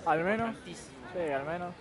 Al menos. Sí, al menos.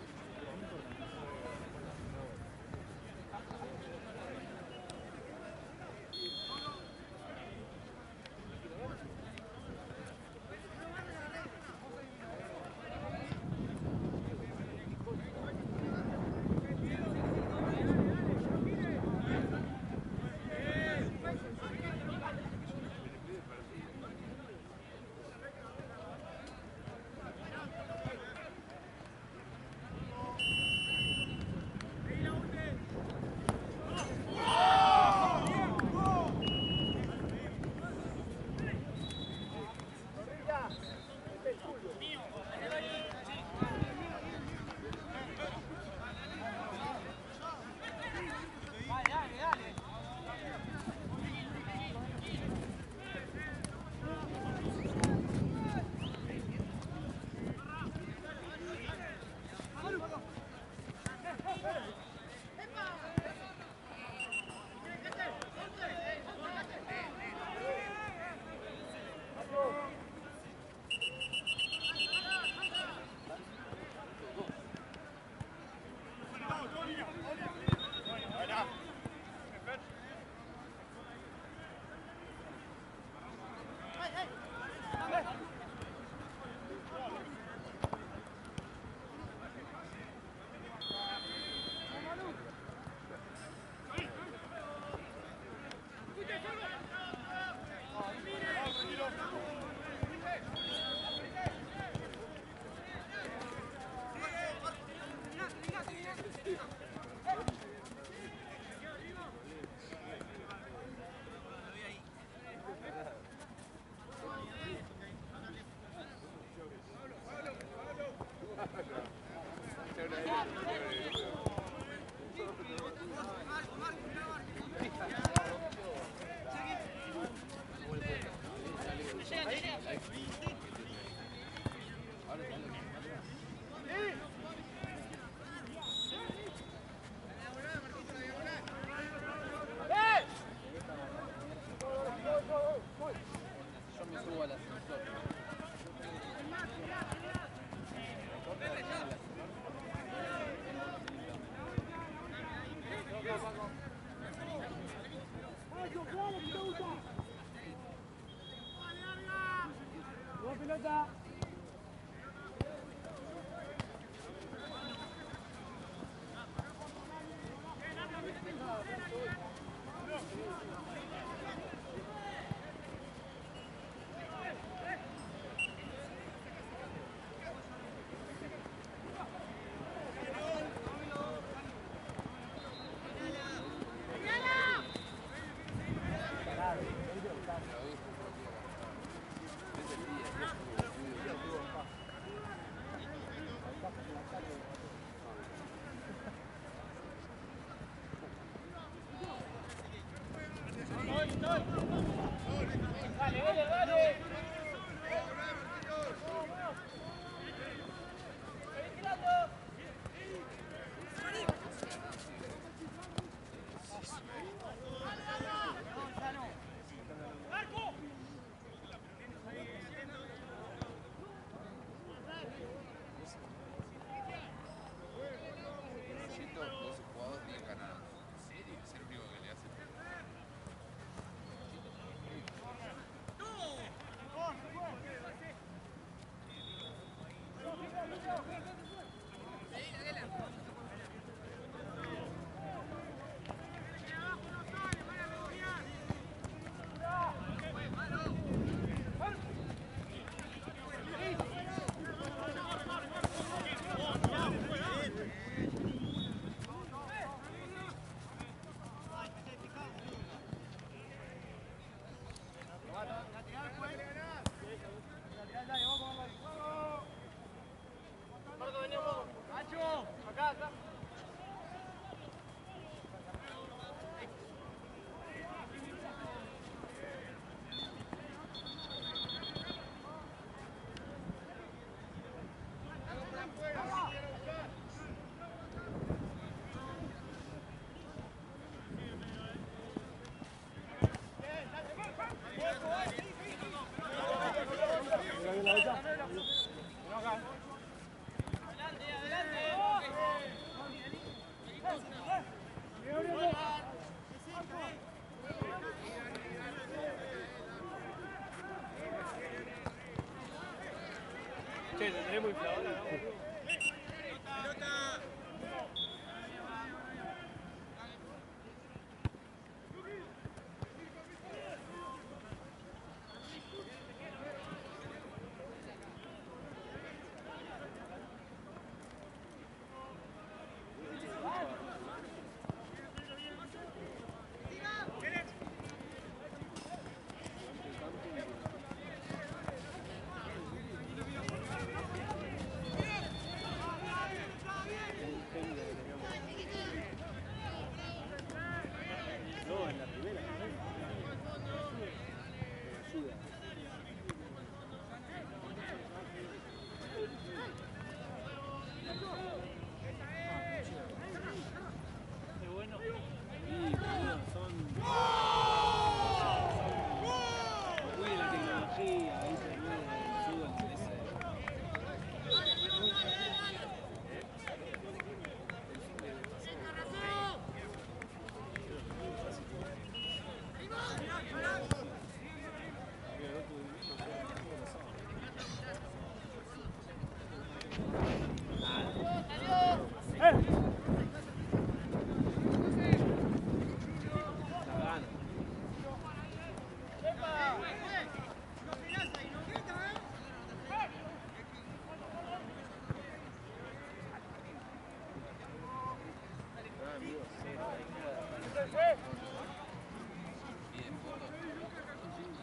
Che, ¿te tenés muy infladora, no?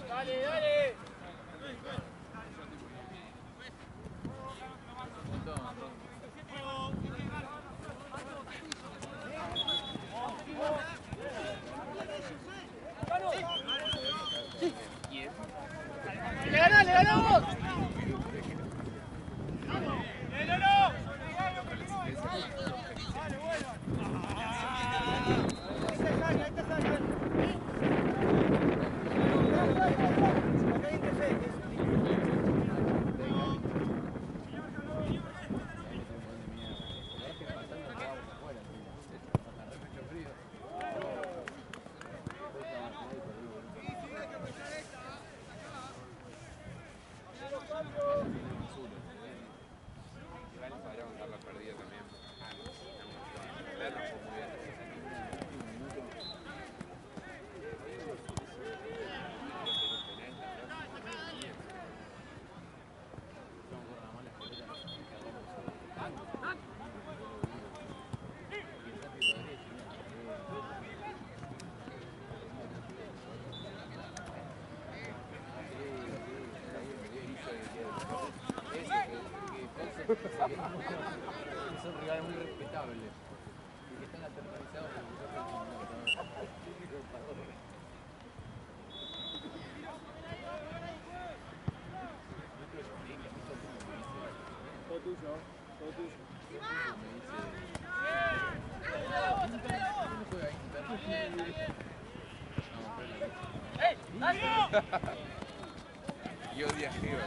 Dale, dale. ¡Le ganás, le ganamos! Son rivales muy respetables y que están aterrorizados Todo tuyo, todo tuyo. y odia a Geo.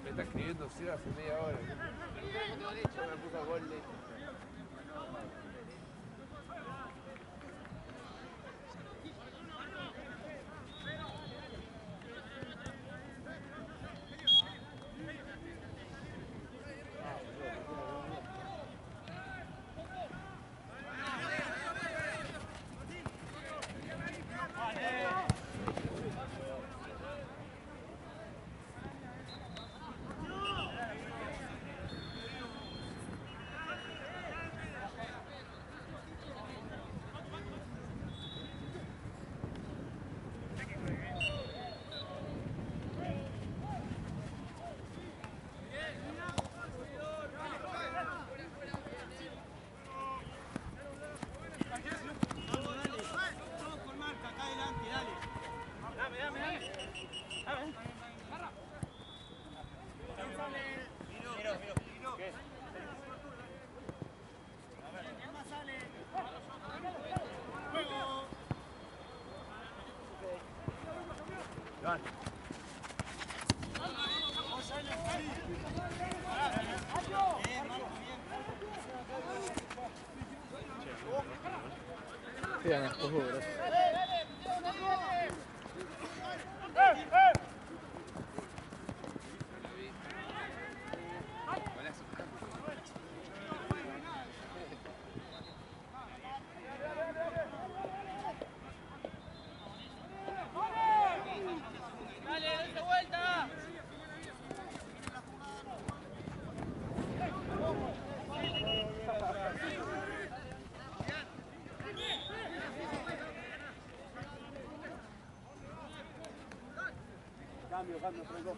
Me está escribiendo Seba hace media hora. Me puso gol de... Sí, me escojo, gracias. Cambio, Franco.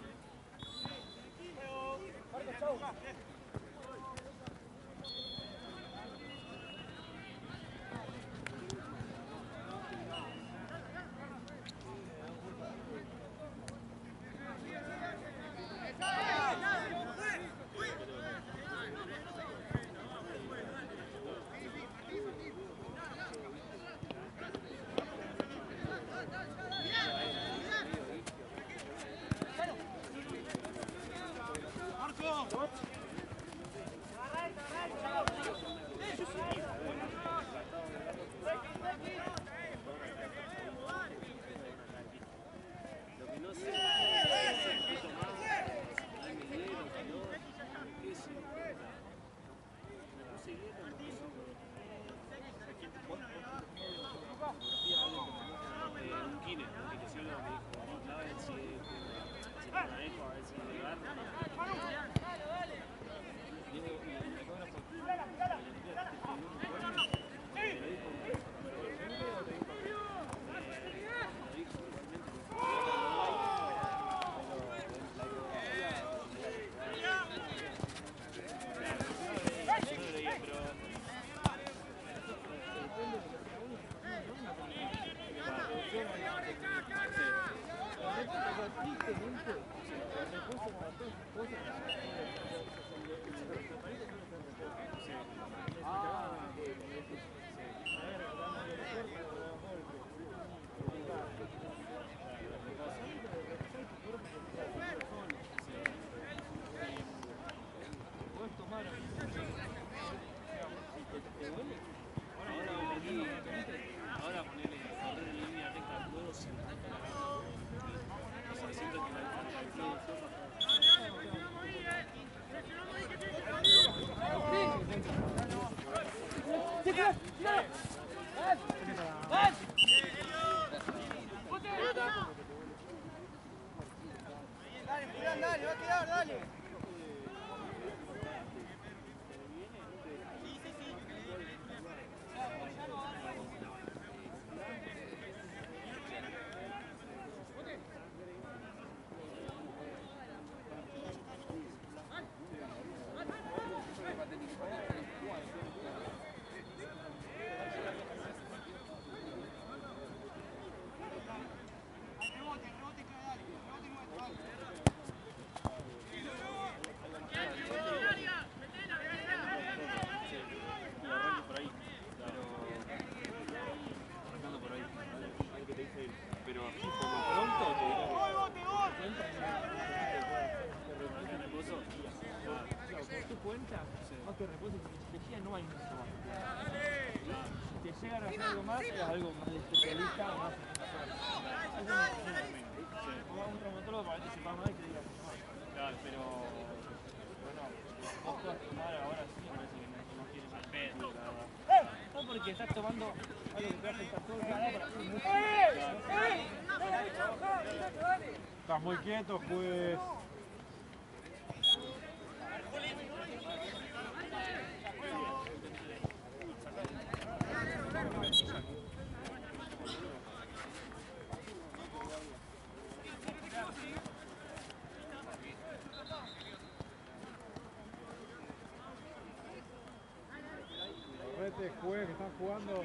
Dale, va a quedar, dale. Algo más, es algo más de especialista, más un traumatólogo para que sepa más y que diga mucho más. Claro, pero bueno, vos puedes tomar ahora sí, me parece que no tienes al pedo, la verdad. No, porque estás tomando algo que te va a afectar todo el día para hacer mucho. Estás muy quieto, pues. Juez, que están jugando.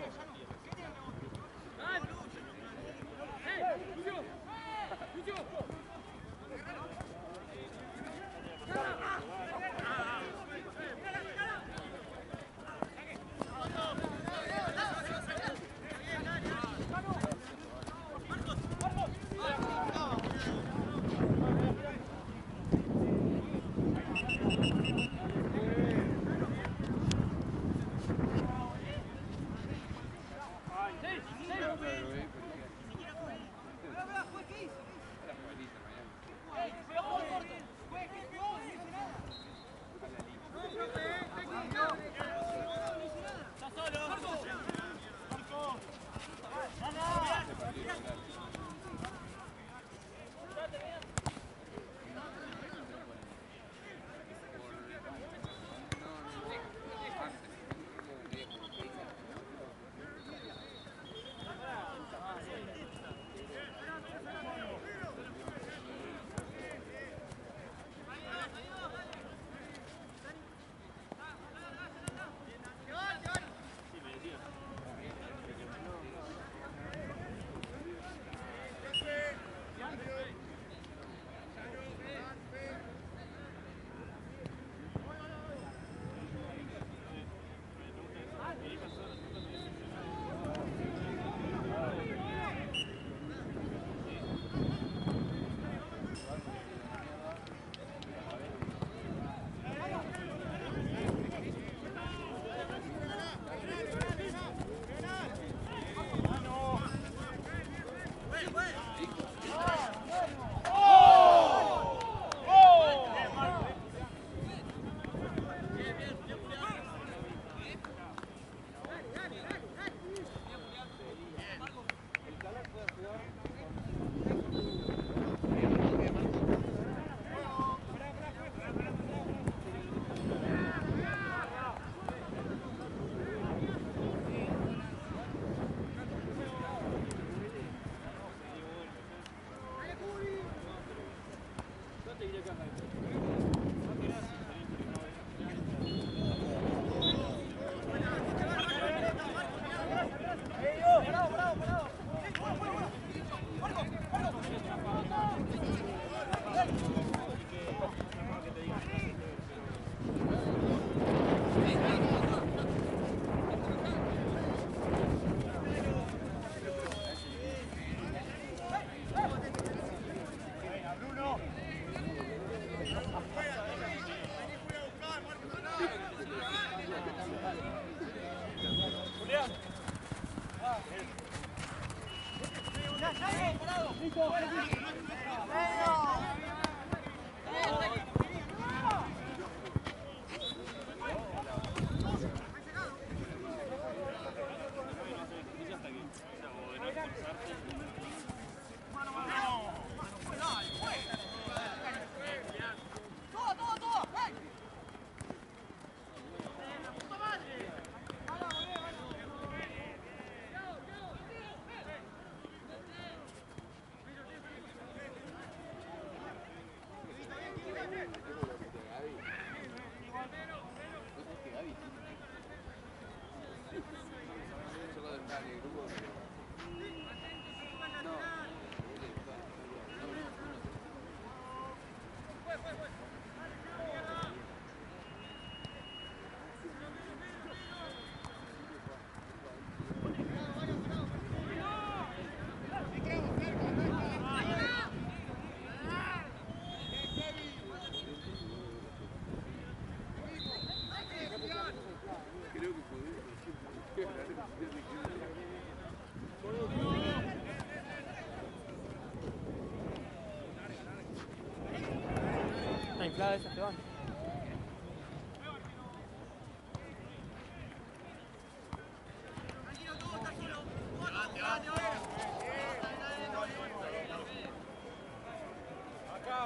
chifladas esas te van.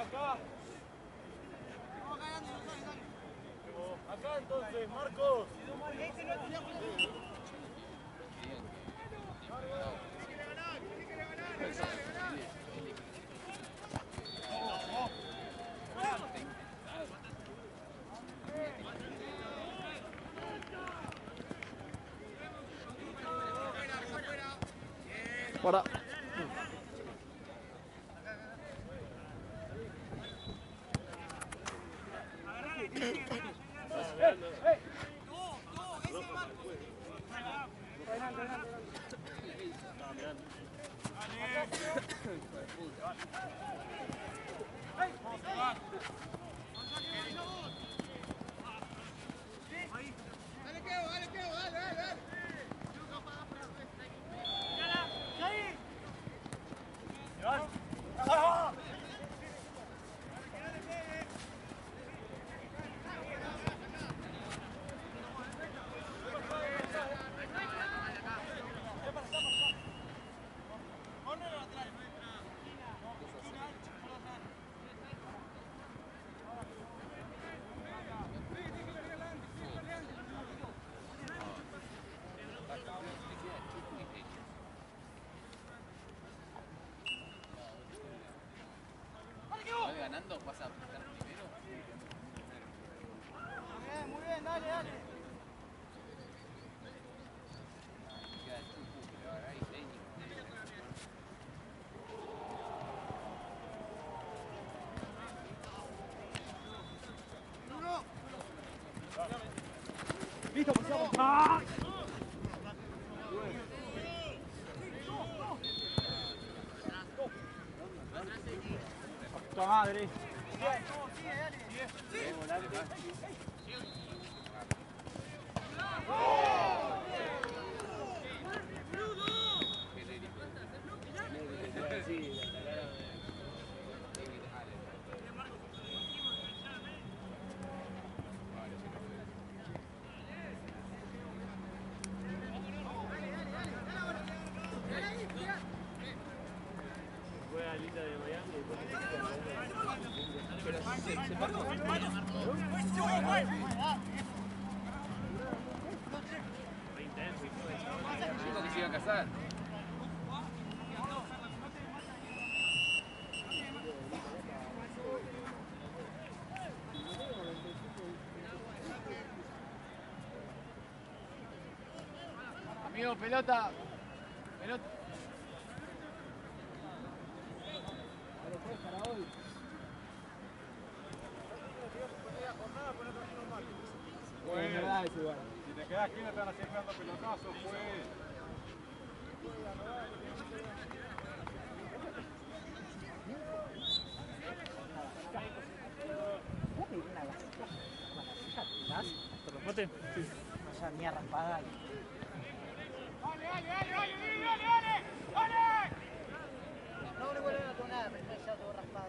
Acá. Acá entonces, Marcos. Guarda. Ganando, vas a apretar primero. Muy bien, dale. Queda el chupu, que le va a agarrar y técnico. Listo, pasamos. Puta madre. Juega Lita de Miami y después Pero se pasó. Dijo que se iba a casar. Amigo, pelota. Bueno, si te quedas aquí no te van a seguir dando pelotazos, pues. ¿Por los potes? Sí. O sea, mía raspada. No le vuelven a tomar nada, pero ya todo raspado.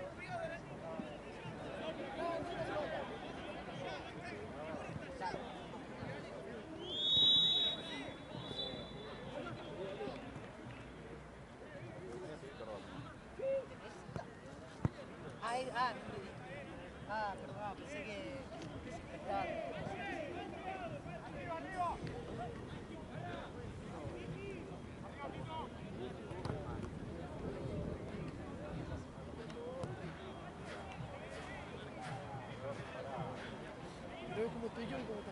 Perdón, pensé que estaba... Veo cómo estoy yo y cómo está.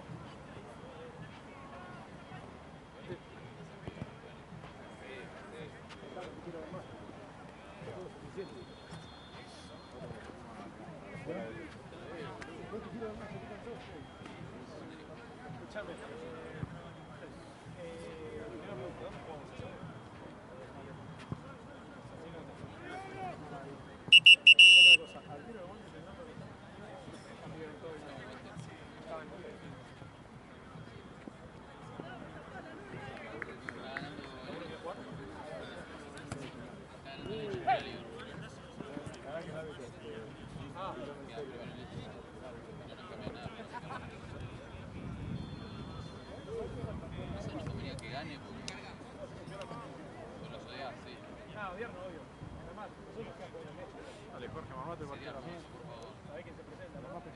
Dale, Jorge, mamate el partido también. ¿Sabés quién se presenta? Mamate.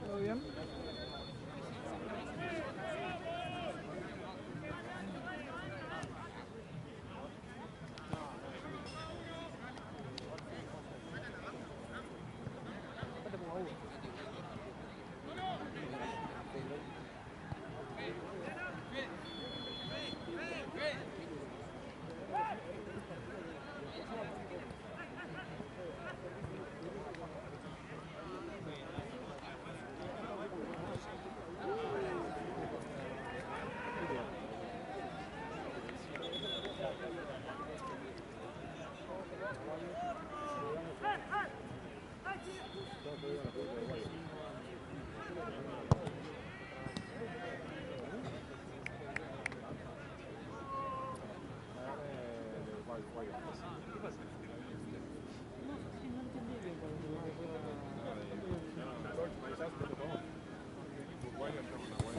¿Todo bien?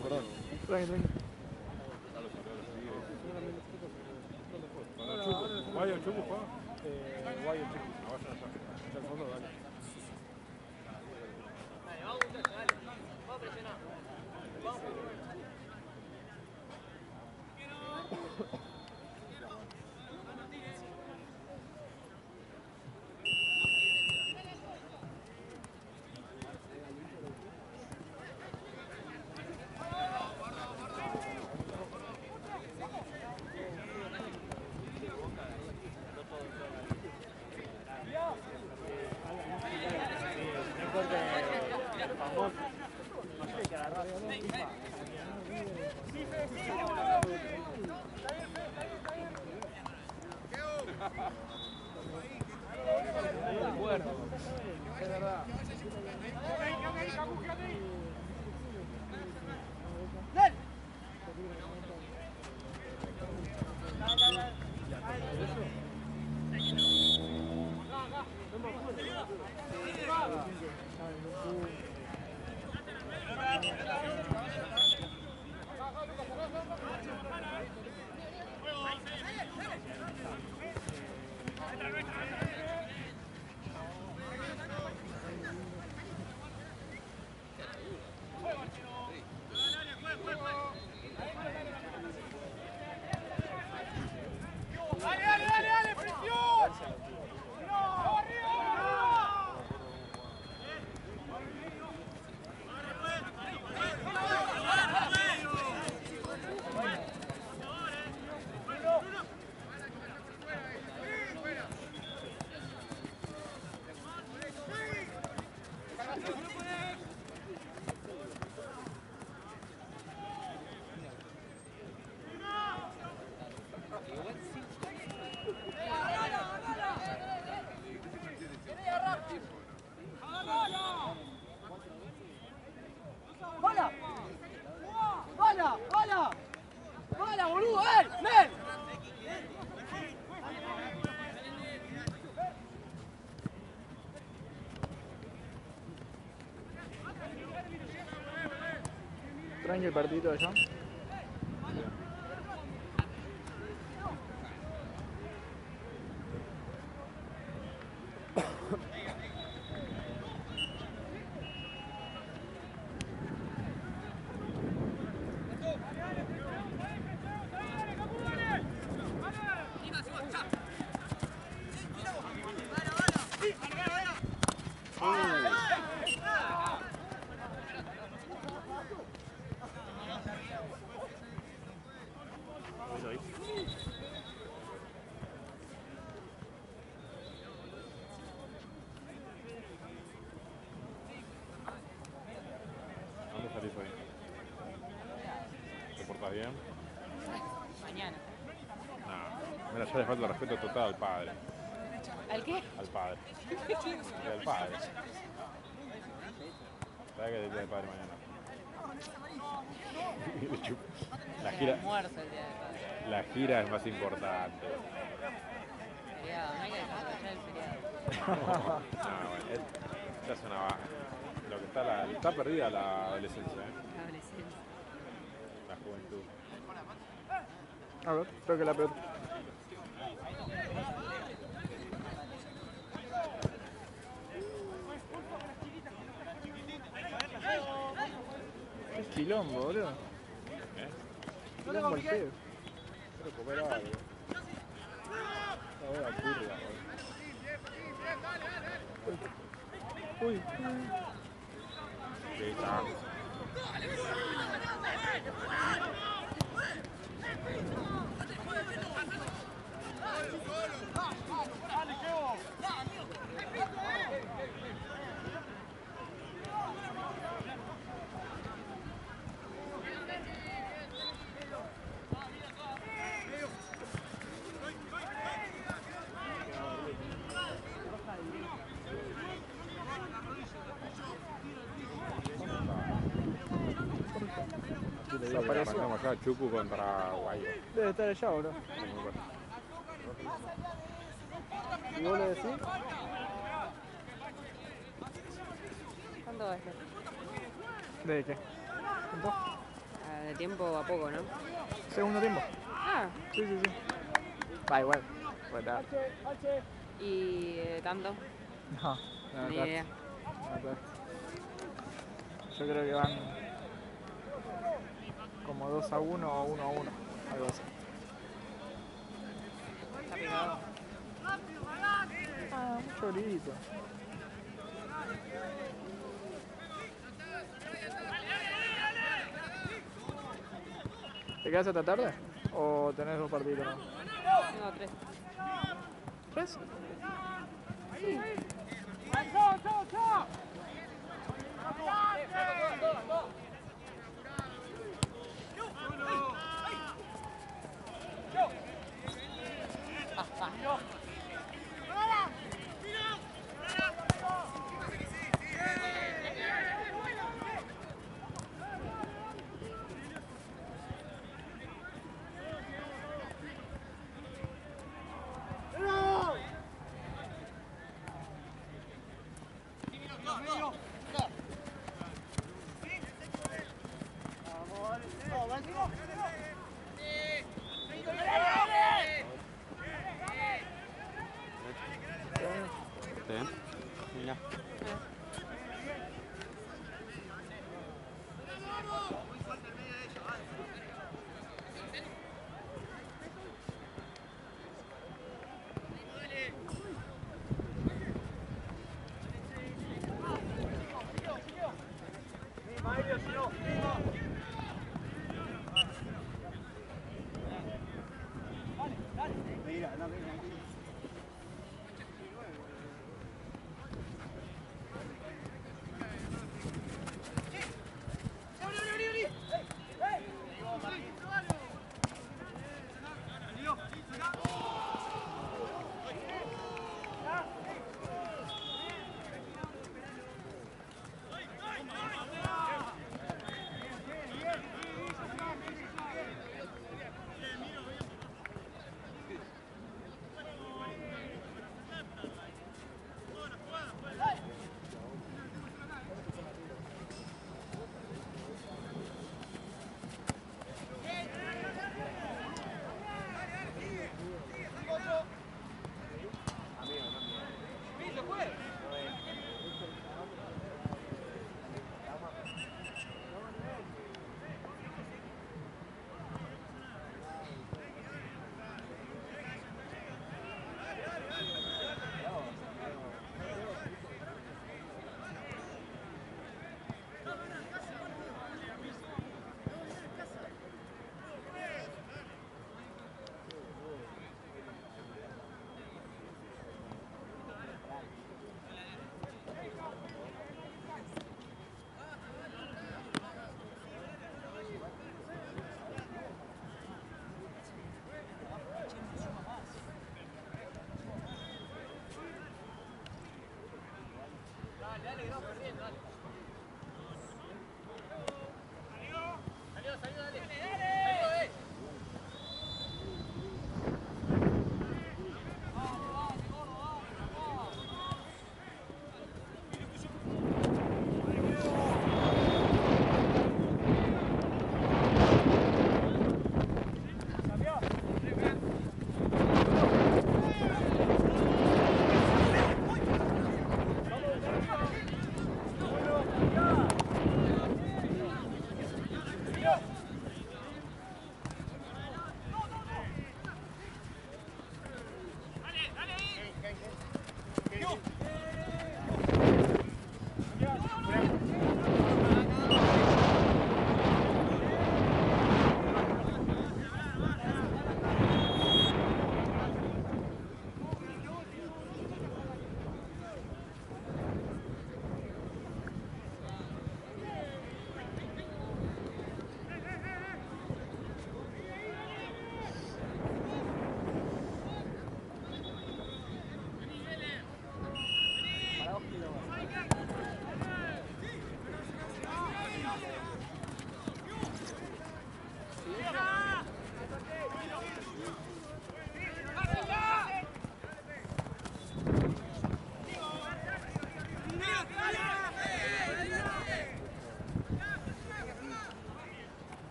Perdón. Tranqui. ¿Guayo Chubu juega? Guayo Chico. No, vaya allá. Allá al fondo, dale. Dale, vamos muchachos, dale. Vamos a presionar. Vamos. Es verdad. ¡Hola! ¡Hola! ¡Hola! ¡Hola, boludo! ¡Ven! ¡Ven! Tranqui el partidito allá. ¿Estás bien? Mañana. No. Mira, ya le falta el respeto total al padre. ¿Al qué? Al padre. Al padre. ¿Sabes qué es el día del padre mañana? La gira, Almuerzo el día del padre. la gira es más importante. Feriado, no hay que desaprovechar el feriado. No, bueno, esta es una baja. Lo que está perdida la adolescencia, La adolescencia. la juventud. A ver, toque la pelota. Qué quilombo, boludo. Quilombo al pedo. Recupera algo. La curva, Uy. Sí, está. Desapareció. Arrancamos ya Chucu contra Guayo. Debe estar allá, boludo. ¿Y vos le decís? ¿Cuánto va a ser? ¿De qué? ¿Cuánto? De tiempo a poco, ¿no? Segundo tiempo. Ah, Sí, sí, sí. Va igual. Bueno, ¿y tanto? no, no, Ni no, idea. no. Yo creo que van como 2-1 o 1-1, algo así. Está pegado. Ah, mucho grito. ¿Te quedas hasta tarde? ¿O tenés dos partidos? ¿No? Tengo 3. ¿Tres?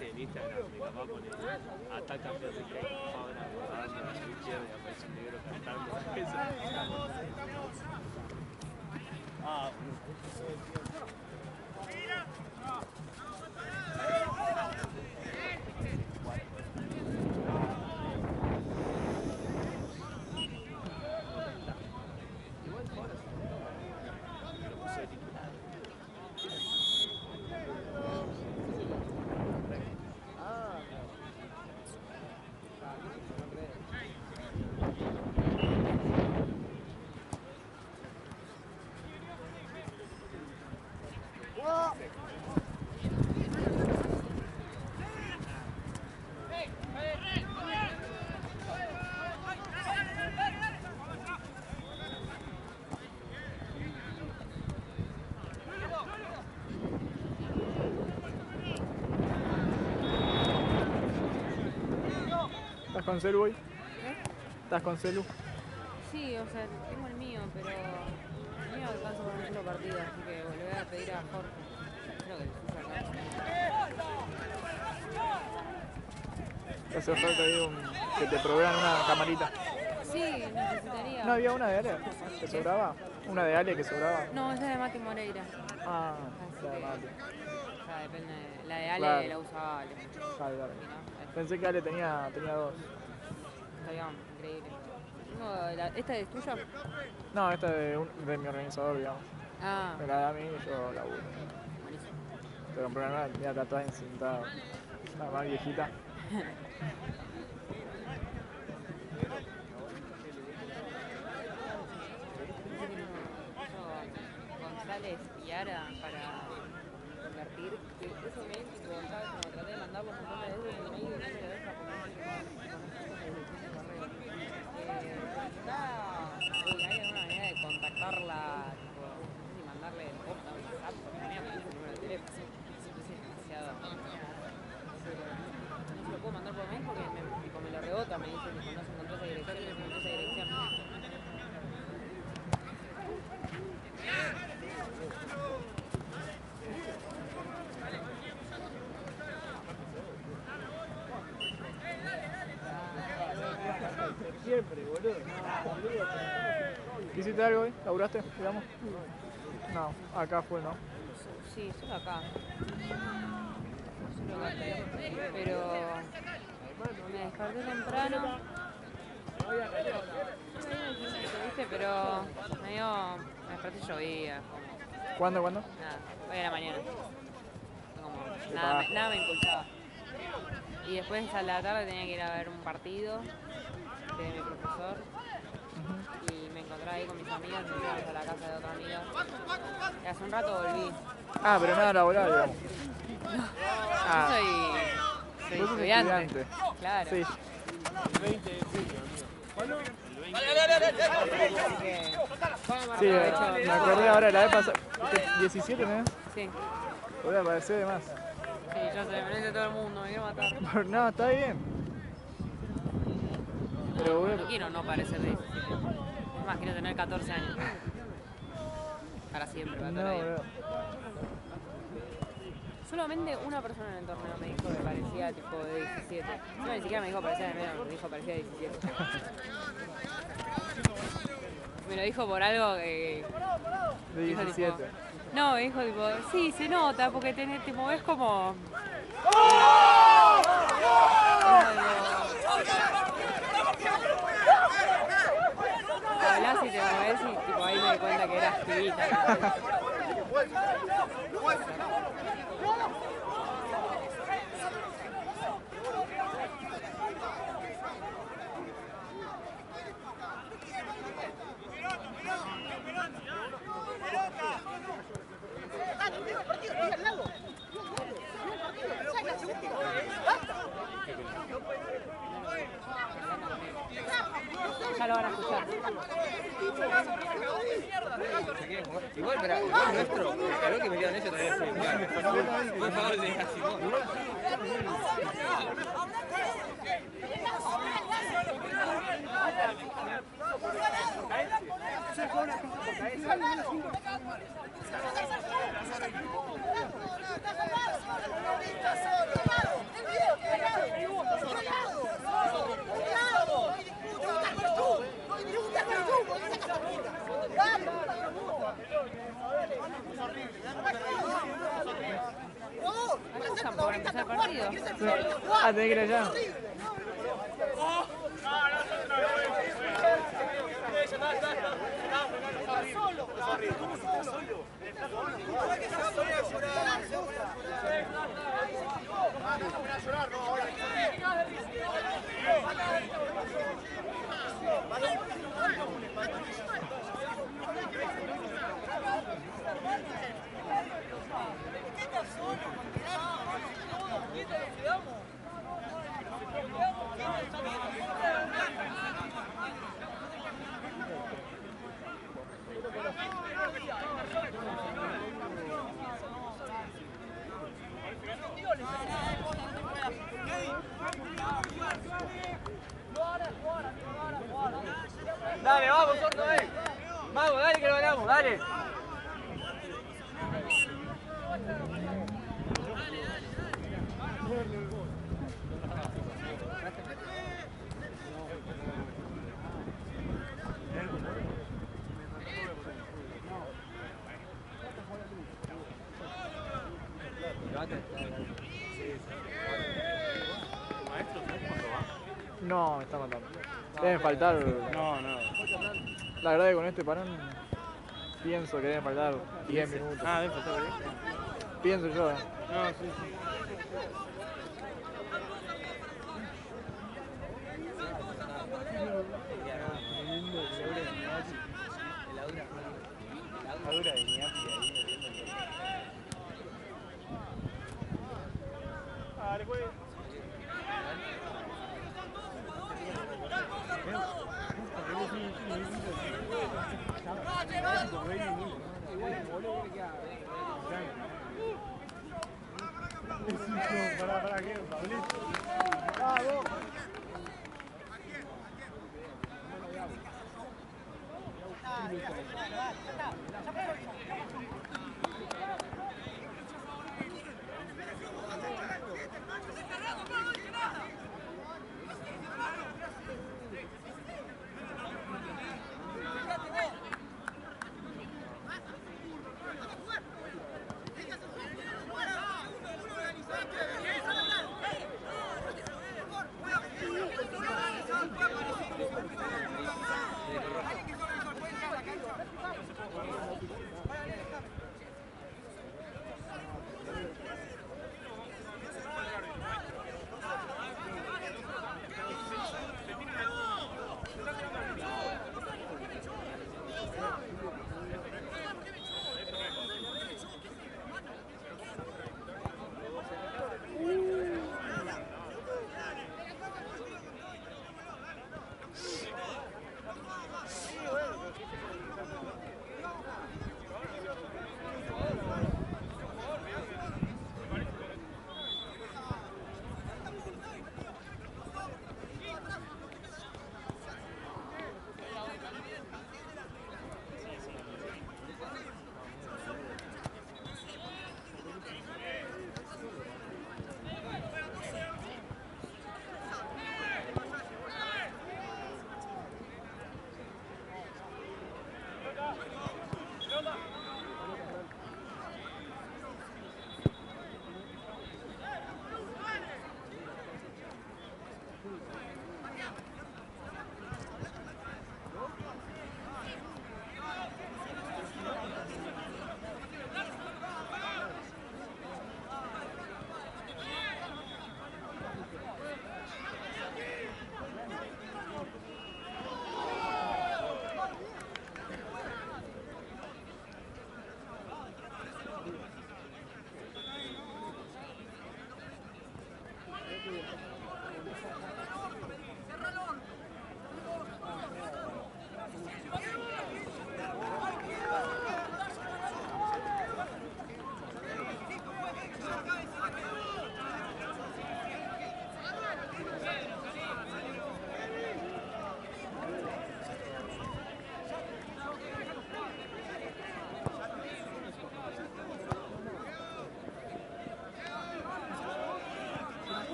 En Instagram, mi papá pone ataca Ferry Kane, ahora rodando a su izquierda y aparece un negro cantando. Ah, ¿Estás con celu hoy? ¿Estás con celu? Sí, o sea, tengo el mío, pero el mío alcanza por un solo partido, así que le voy a pedir a Jorge. Creo que el suyo alcanza. Te hace falta ahí que te provean una camarita. Sí, necesitaría. ¿No había una de Ale que sobraba? ¿Una de Ale que sobraba? No, esa es de Mati Moreira. Ah, Así la de que, Mati. o sea, depende. La de Ale Claro. la usaba Ale. Claro, claro. Y no, Pensé que Ale tenía dos. está bien, increíble. ¿Esta es tuya? No, esta es de mi organizador, digamos. Ah, Me la da a mí y yo la uso. buenísimo. Te compré una tenía tatuada encintada. Una más viejita. González y Ara para convertir. Eso me tipo, ¿sabes? Como traté de mandarlo un montón de veces en el mail y no me lo deja porque no sé cómo hay alguna manera de contactarla, tipo, no sé si mandarle el post a WhatsApp, porque a mí me dice el número de teléfono. Entonces es demasiado. No se lo puedo mandar por mail porque me lo rebota, me dice que no se encontró esa dirección y no se encontró esa dirección. Siempre, boludo. ¿Hiciste algo hoy? ¿Laburaste, digamos? No, acá fue, ¿no? Sí, solo acá. Solo acá. Pero me desperté temprano. ¿Viste? Pero me desperté y llovía. ¿Cuándo? Nada, hoy a la mañana. Como, nada me impulsaba. Y después a la tarde tenía que ir a ver un partido de mi profesor. Y me encontré ahí con mis amigas, nos fuimos a la casa de otra amiga. Y hace un rato volví. Ah, pero nada laboral, digamos. Yo soy Vos sos estudiante. Claro. Sí. El 20 de junio, amigo. ¿Cuándo? El 20 Así que, Sí, me acordé ahora la vez pasada. 17, ¿no? sí, Voy a aparecer de más. sí, yo sé, me dice todo el mundo, me quiero matar. No, está bien. Pero voy No quiero no parecer de 17. Es más, quiero tener 14 años. Para siempre, para toda No, la vida. bro. Solamente una persona en el torneo me dijo que parecía tipo de 17. No, ni siquiera me dijo parecía de medio, me dijo parecía de 17. Me lo dijo por algo que... De dijo, 17. tipo, no, me dijo tipo, sí, se nota, porque tenés, tipo, es como... Hablás y te movés y tipo, ahí me di cuenta que eras pibita. Ya lo van a escuchar. Igual, pero igual nuestro, el que me quedan ellos también es igual. Por favor, deja Simón. Acá usan por empezar el partido. Ah, tenés que ir allá. Dale, vamos, corto, Vamos, dale que lo ganamos, dale. No, me está matando. Deben faltar. No, no. La verdad que con este parón pienso que deben faltar 10 minutos. Ah, debe faltar, ¿verdad? Pienso yo, No, sí, sí. ¿Para qué, Pablito?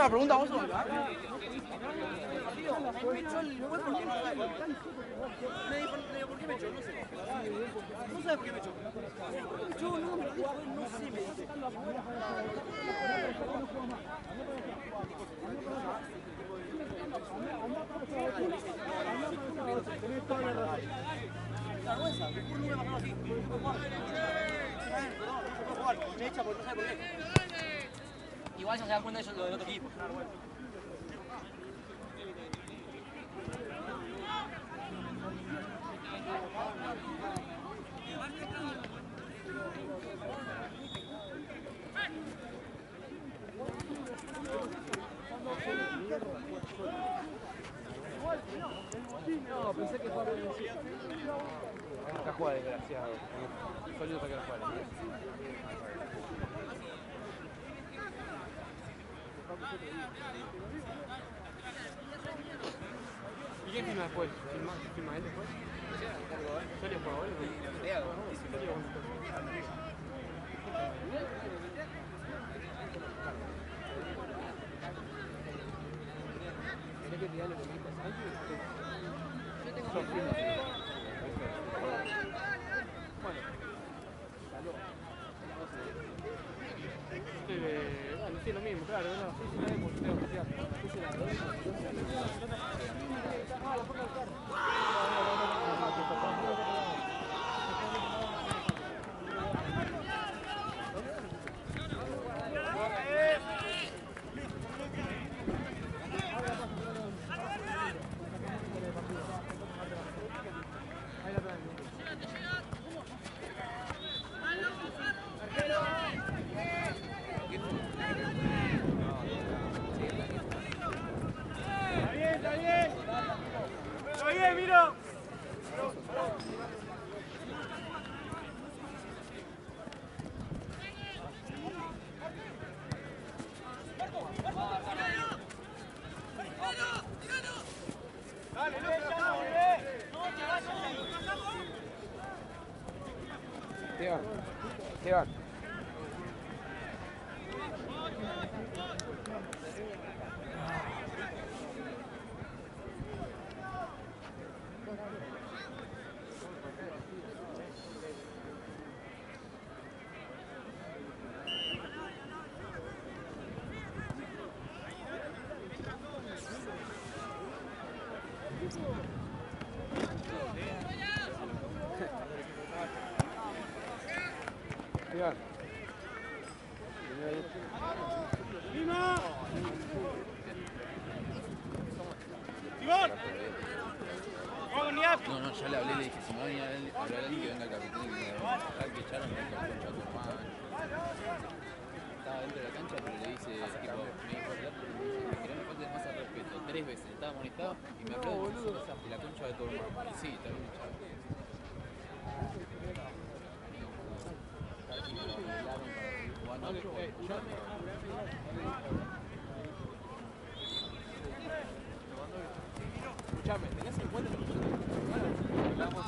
la pregunta vos. ¿Por qué me echó? No sé. ¿No sabes por qué me echó? Yo no me jugaba, no sé, me dice. Igual ya se dan cuenta ellos lo del otro equipo. No, pensé que fuera esta jugada desgraciado. Sólido para que la jugada. ¿Y quién filma después? ¿Filma él después? ¿Sólido por ahora? ¿Querés que te diga lo que me dijo Sánchez? Yo filmo. Bueno. Bueno, sí, lo mismo, claro, no, sí, está bien, porque tengo que tirar. Sí, sí, la Esteban. No, ya le hablé, le dije, si me va a venir a hablar alguien, que venga el capitán y que venga a que echaron el concha a tu hermano. Estaba dentro de la cancha, pero le dice, tipo, me dijo, que no me faltes más al respeto. 3 veces, estaba molestado y me habló de la concha de tu hermano. Y sí, también echado. Escuchame, ¿tenés en cuenta que nosotros hablamos?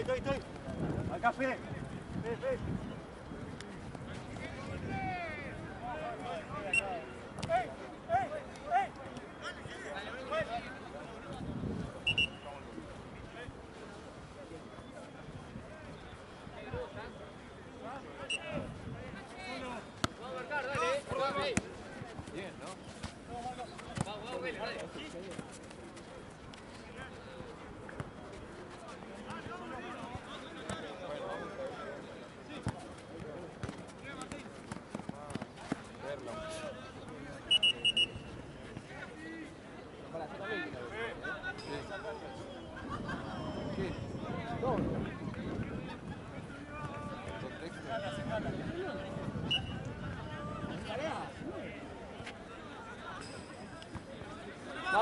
Estoy. Acá, Fede. Fede. Bien, ¿no?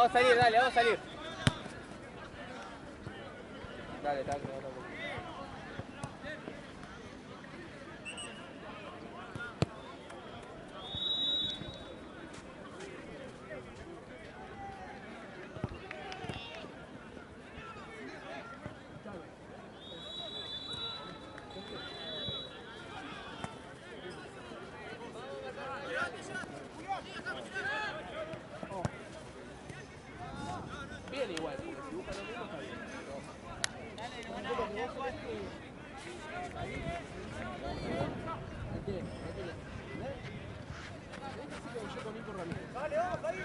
Vamos a salir, dale, vamos a salir. Dale, dale, dale. Bien igual, porque si busca lo mismo está bien. Dale, vamos ahí.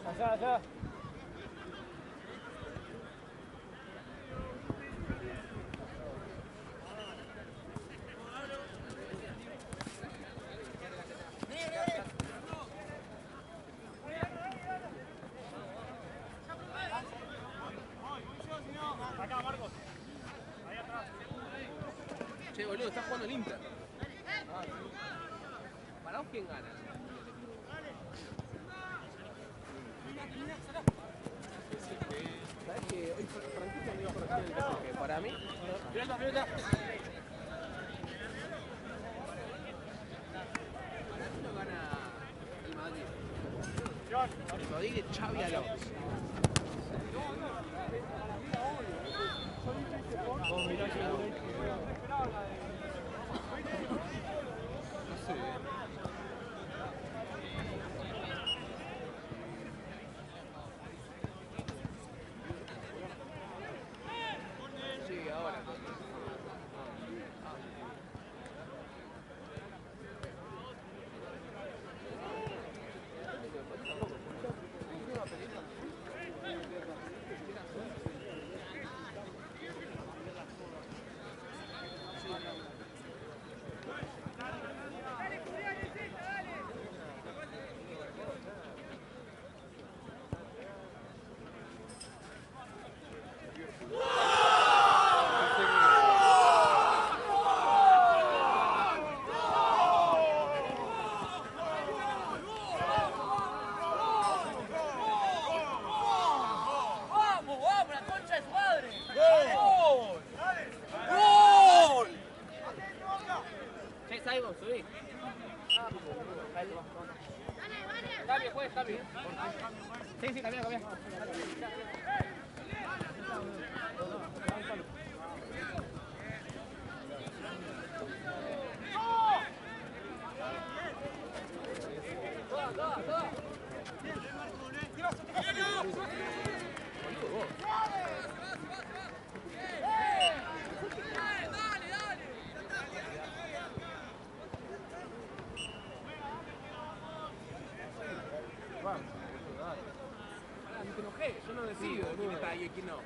Allá, allá. Acá, Marcos. Ahí atrás. Che, boludo, está jugando el Inter. ¿Para vos quién gana? ¿Sabés que hoy Franquista me iba a corregir el PSG? Para mí, Pelota, pelota. para mí lo gana el Madrid. El Madrid de Xavi Alonso. No sé. Sí, ahora. ¡Vamos, vamos, la concha de su madre! Che, Simon, subí. Cambio, juez, cambio. Sí, sí, cambia, cambia. Vamos, dale. Pará, no te enojé, yo no decido quién está ahí y quién no.